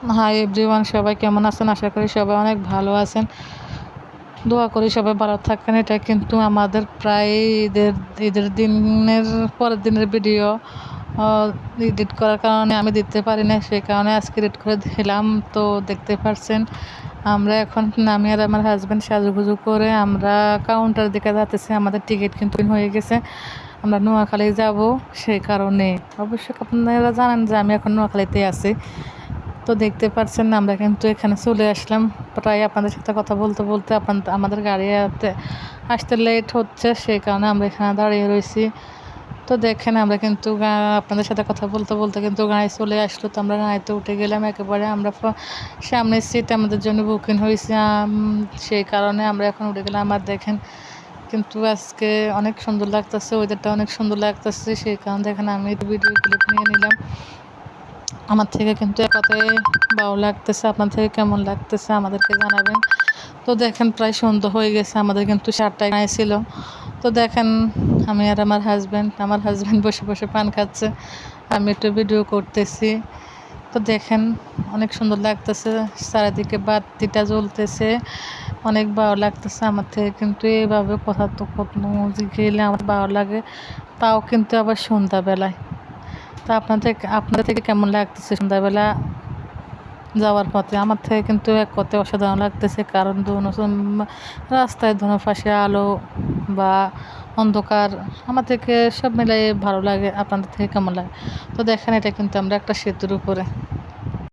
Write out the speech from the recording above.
Hi everyone, সবাই কেমন আছেন? আশা করি সবাই অনেক ভালো আছেন। দোয়া করি সবাই ভালো থাকেন। এটা কিন্তু আমাদের প্রায় ঈদের দিনের পরের দিনের ভিডিও এডিট করার কারণে আমি দিতে পারি না, সেই কারণে আজকে এডিট করে দিলাম। তো দেখতে পাচ্ছেন আমরা এখন আমি আর আমার হাজব্যান্ড সাজুগুজু করে আমরা কাউন্টার দিকে যাচ্ছি। আমাদের টিকিট কিন্তু হয়ে গেছে, আমরা নোয়াখালী যাব। সেই কারণে অবশ্যই আপনারা জানেন যে আমি এখন নোয়াখালীতে আছি। তো দেখতে পাচ্ছেন আমরা কিন্তু এখানে চলে আসলাম। প্রায় আপনাদের সাথে কথা বলতে বলতে আমাদের গাড়ি আসতে লেট হচ্ছে, সেই কারণে আমরা এখানে দাঁড়িয়ে রয়েছি। তো দেখেন আমরা কিন্তু আপনাদের সাথে কথা বলতে বলতে কিন্তু গাড়ি চলে আসলো। তো আমরা গাড়িতে উঠে গেলাম একেবারে। আমরা সামনের সিট আমাদের জন্য বুকিং হয়েছে, সেই কারণে আমরা এখন উঠে গেলাম। আর দেখেন কিন্তু আজকে অনেক সুন্দর লাগতেছে, ওয়েদারটা অনেক সুন্দর লাগতেছে, সেই কারণে দেখেন আমি ভিডিও ক্লিপ নিয়ে নিলাম। আমার থেকে কিন্তু একাতে ভালো লাগতেছে। আপনার থেকে কেমন লাগতেছে আমাদেরকে জানাবেন। তো দেখেন প্রায় সন্ধ্যা হয়ে গেছে, আমাদের কিন্তু 7টায় গাড়ি ছিল। তো দেখেন আমি আর আমার হাজব্যান্ড বসে বসে পান খাচ্ছে, আমি একটু ভিডিও করতেছি। তো দেখেন অনেক সুন্দর লাগতেছে, চারিদিকে বাতিটা জ্বলতেছে, অনেক ভালো লাগতেছে। আমার থেকে কিন্তু এইভাবে কথা তো গেলে আমার ভালো লাগে, তাও কিন্তু আবার সন্ধ্যাবেলায়। তা আপনাদের থেকে কেমন লাগতেছে সন্ধ্যাবেলা যাওয়ার পথে? আমার থেকে কিন্তু এক কথায় অসাধারণ লাগতেছে, কারণ রাস্তায় দোনো পাশে আলো বা অন্ধকার, আমার থেকে সব মিলাই ভালো লাগে। আপনাদের থেকে কেমন লাগে? তো দেখেন এটা কিন্তু আমরা একটা সেতুর উপরে।